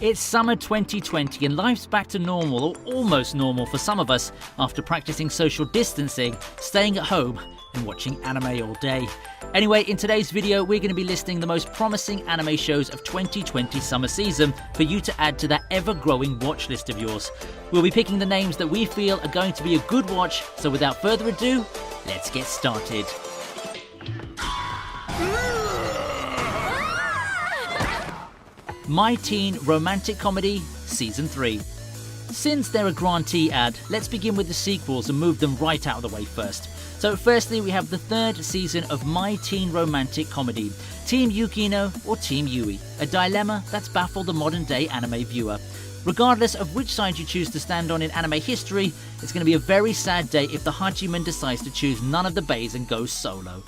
It's summer 2020 and life's back to normal, or almost normal for some of us, after practicing social distancing, staying at home and watching anime all day. Anyway, in today's video, we're going to be listing the most promising anime shows of 2020 summer season for you to add to that ever-growing watch list of yours. We'll be picking the names that we feel are going to be a good watch, so without further ado, let's get started. My Teen Romantic Comedy Season 3. Since they're a grantee ad, let's begin with the sequels and move them right out of the way first. So firstly, we have the third season of My Teen Romantic Comedy, Team Yukino or Team Yui, a dilemma that's baffled the modern-day anime viewer. Regardless of which side you choose to stand on in anime history, it's going to be a very sad day if the Hachiman decides to choose none of the bays and goes solo.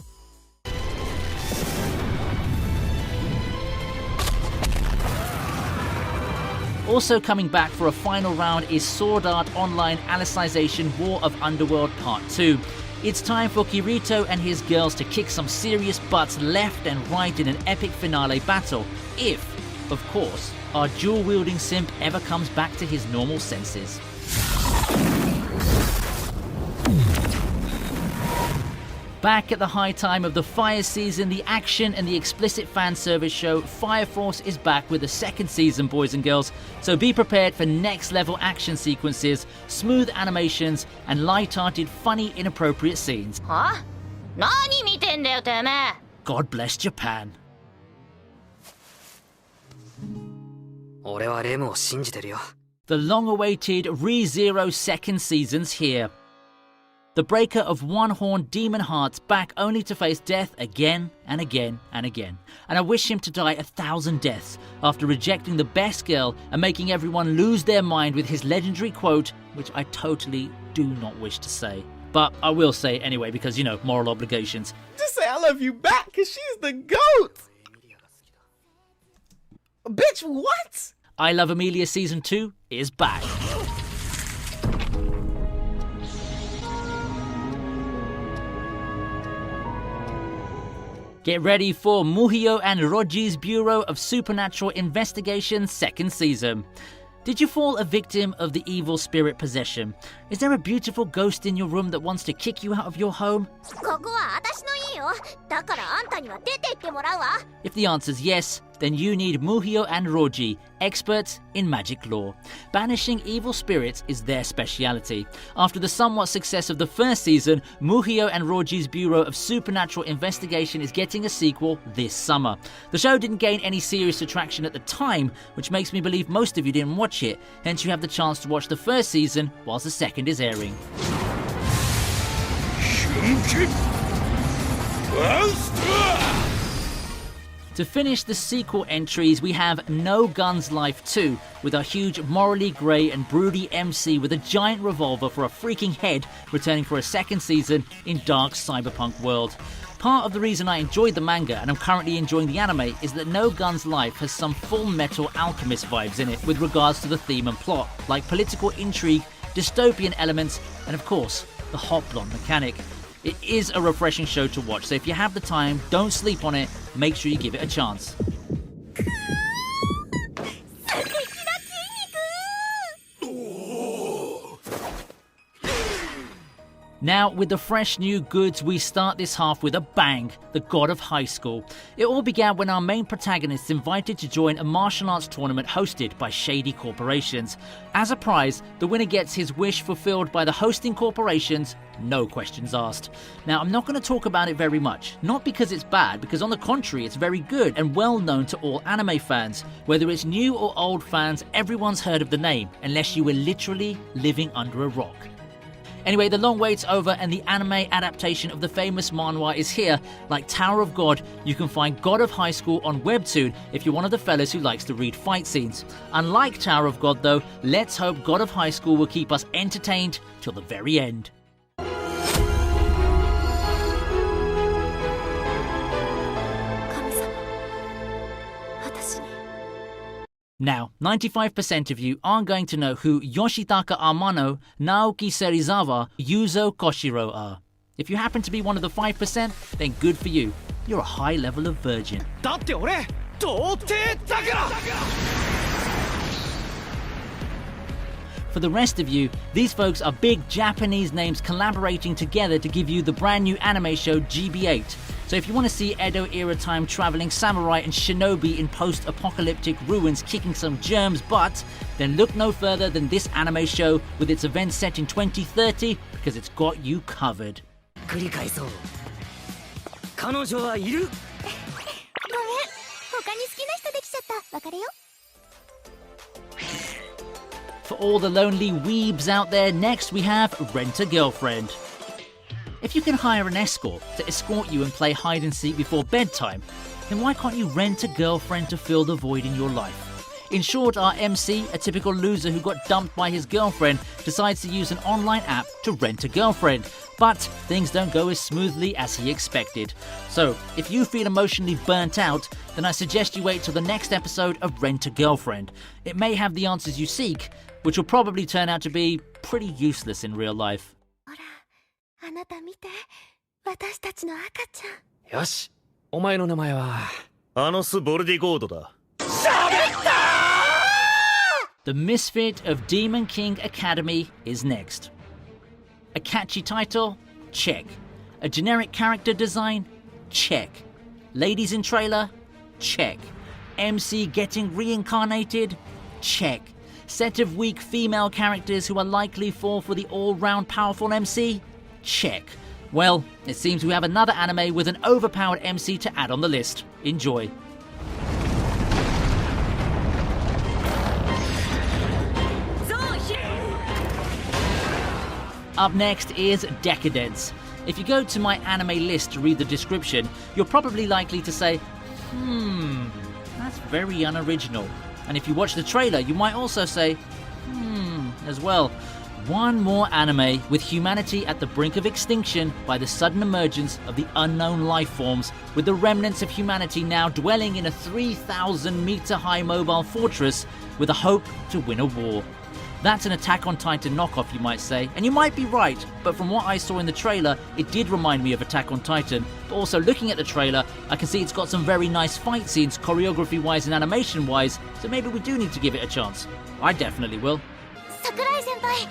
Also coming back for a final round is Sword Art Online Alicization War of Underworld Part 2. It's time for Kirito and his girls to kick some serious butts left and right in an epic finale battle, if, of course, our dual-wielding simp ever comes back to his normal senses. Back at the high time of the Fire season, the action and the explicit fan service show Fire Force is back with the second season, boys and girls, so be prepared for next level action sequences, smooth animations, and light-hearted, funny, inappropriate scenes. Huh? 何見てんだよてめえ God bless Japan. 俺はレムを信じてるよ The long-awaited ReZero second season's here. The breaker of one-horned demon hearts back only to face death again and again and again. And I wish him to die 1,000 deaths after rejecting the best girl and making everyone lose their mind with his legendary quote, which I totally do not wish to say. But I will say anyway because, you know, moral obligations. Just say I love you back, cause she's the GOAT! Bitch, what? I Love Amelia Season 2 is back. Get ready for Muhyo and Roji's Bureau of Supernatural Investigation second season. Did you fall a victim of the evil spirit possession? Is there a beautiful ghost in your room that wants to kick you out of your home? ここは私の家よだからあんたには出て行ってもらうわ If the answer's yes, then you need Muhyo and Roji, experts in magic lore. Banishing evil spirits is their speciality. After the somewhat success of the first season, Muhyo and Roji's Bureau of Supernatural Investigation is getting a sequel this summer. The show didn't gain any serious attraction at the time, which makes me believe most of you didn't watch it, hence you have the chance to watch the first season whilst the second is airing. To finish the sequel entries, we have No Guns Life 2, with a huge morally grey and broody MC with a giant revolver for a freaking head returning for a second season in dark cyberpunk world. Part of the reason I enjoyed the manga and I'm currently enjoying the anime is that No Guns Life has some Full Metal Alchemist vibes in it with regards to the theme and plot, like political intrigue, dystopian elements, and of course, the hot blonde mechanic. It is a refreshing show to watch, so if you have the time, don't sleep on it, make sure you give it a chance. Now, with the fresh new goods, we start this half with a bang, the God of High School. It all began when our main protagonists invited to join a martial arts tournament hosted by shady corporations. As a prize, the winner gets his wish fulfilled by the hosting corporations, no questions asked. Now, I'm not going to talk about it very much, not because it's bad, because on the contrary, it's very good and well known to all anime fans. Whether it's new or old fans, everyone's heard of the name, unless you were literally living under a rock. Anyway, the long wait's over and the anime adaptation of the famous manhwa is here. Like Tower of God, you can find God of High School on Webtoon if you're one of the fellas who likes to read fight scenes. Unlike Tower of God though, let's hope God of High School will keep us entertained till the very end. Now, 95% of you aren't going to know who Yoshitaka Amano, Naoki Serizawa, Yuzo Koshiro are. If you happen to be one of the 5%, then good for you. You're a high level of virgin. だって俺童貞だから For the rest of you, these folks are big Japanese names collaborating together to give you the brand new anime show GB8. So if you want to see Edo-era time traveling samurai and shinobi in post-apocalyptic ruins kicking some germs butt, then look no further than this anime show with its event set in 2030 because it's got you covered. 繰り返そう。彼女はいる。ごめん、他に好きな人できちゃった。別れよ。For all the lonely weebs out there, next we have Rent a Girlfriend. If you can hire an escort to escort you and play hide and seek before bedtime, then why can't you rent a girlfriend to fill the void in your life? In short, our MC, a typical loser who got dumped by his girlfriend, decides to use an online app to rent a girlfriend. But things don't go as smoothly as he expected. So, if you feel emotionally burnt out, then I suggest you wait till the next episode of Rent a Girlfriend. It may have the answers you seek, which will probably turn out to be pretty useless in real life. ほら、あなた見て。私たちの赤ちゃん。よし、お前の名前はアノス・ボルディゴードだ。 The Misfit of Demon King Academy is next. A catchy title? Check. A generic character design? Check. Ladies in trailer? Check. MC getting reincarnated? Check. Set of weak female characters who are likely fall for the all-round powerful MC? Check. Well, it seems we have another anime with an overpowered MC to add on the list. Enjoy. Up next is Decadence. If you go to my anime list to read the description, you're probably likely to say, that's very unoriginal. And if you watch the trailer, you might also say, as well. One more anime with humanity at the brink of extinction by the sudden emergence of the unknown life forms, with the remnants of humanity now dwelling in a 3,000-meter high mobile fortress with a hope to win a war. That's an Attack on Titan knockoff, you might say, and you might be right, but from what I saw in the trailer, it did remind me of Attack on Titan. But also looking at the trailer, I can see it's got some very nice fight scenes, choreography-wise and animation-wise, so maybe we do need to give it a chance. I definitely will. 桜井先輩。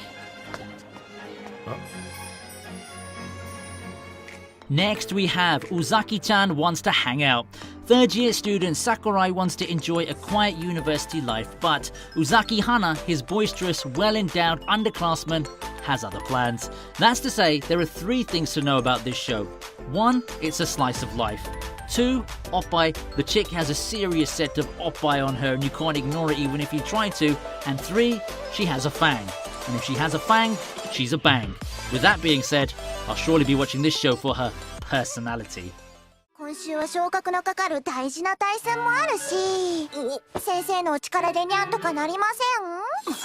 Next we have Uzaki-chan Wants to Hang Out. Third-year student Sakurai wants to enjoy a quiet university life, but Uzaki Hana, his boisterous, well-endowed underclassman, has other plans. That's to say, there are 3 things to know about this show. 1, it's a slice of life. 2, oppai, the chick has a serious set of oppai on her and you can't ignore it even if you try to. And 3, she has a fang. And if she has a fang, she's a bang. With that being said, I'll surely be watching this show for her personality. 今週は昇格のかかる大事な対戦もあるし、先生のお力でにゃんとかなりません?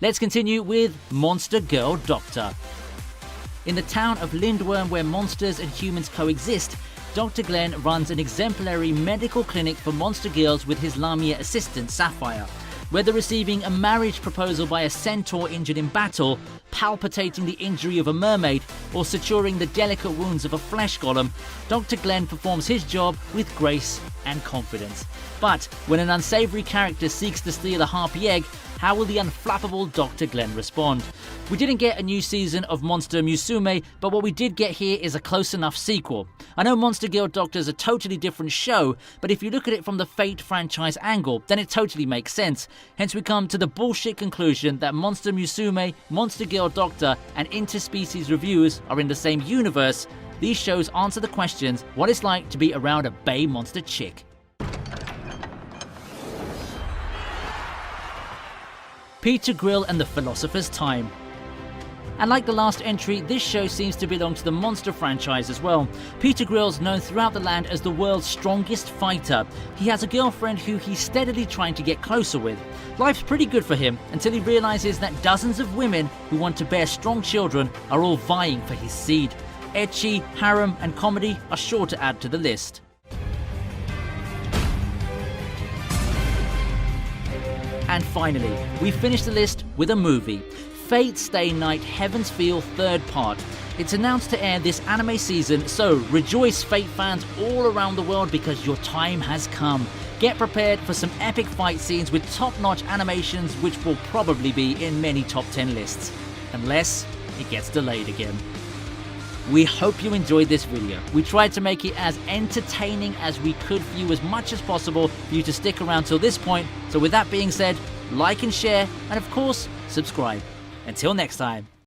Let's continue with Monster Girl Doctor. In the town of Lindworm, where monsters and humans coexist, Dr. Glenn runs an exemplary medical clinic for monster girls with his Lamia assistant Sapphire. Whether receiving a marriage proposal by a centaur injured in battle, palpitating the injury of a mermaid, or suturing the delicate wounds of a flesh golem, Dr. Glenn performs his job with grace and confidence. But when an unsavory character seeks to steal a harpy egg, how will the unflappable Dr. Glenn respond? We didn't get a new season of Monster Musume, but what we did get here is a close enough sequel. I know Monster Girl Doctor is a totally different show, but if you look at it from the Fate franchise angle, then it totally makes sense. Hence we come to the bullshit conclusion that Monster Musume, Monster Girl Doctor, and Interspecies Reviewers are in the same universe. These shows answer the questions what it's like to be around a bae monster chick. Peter Grill and the Philosopher's Time. And like the last entry, this show seems to belong to the Monster franchise as well. Peter Grill's known throughout the land as the world's strongest fighter. He has a girlfriend who he's steadily trying to get closer with. Life's pretty good for him until he realizes that dozens of women who want to bear strong children are all vying for his seed. Ecchi, harem and comedy are sure to add to the list. And finally, we finish the list with a movie. Fate Stay Night Heaven's Feel 3rd part. It's announced to air this anime season, so rejoice Fate fans all around the world because your time has come. Get prepared for some epic fight scenes with top-notch animations which will probably be in many top 10 lists. Unless it gets delayed again. We hope you enjoyed this video. We tried to make it as entertaining as we could for you, as much as possible for you to stick around till this point. So with that being said, like and share, and of course, subscribe. Until next time.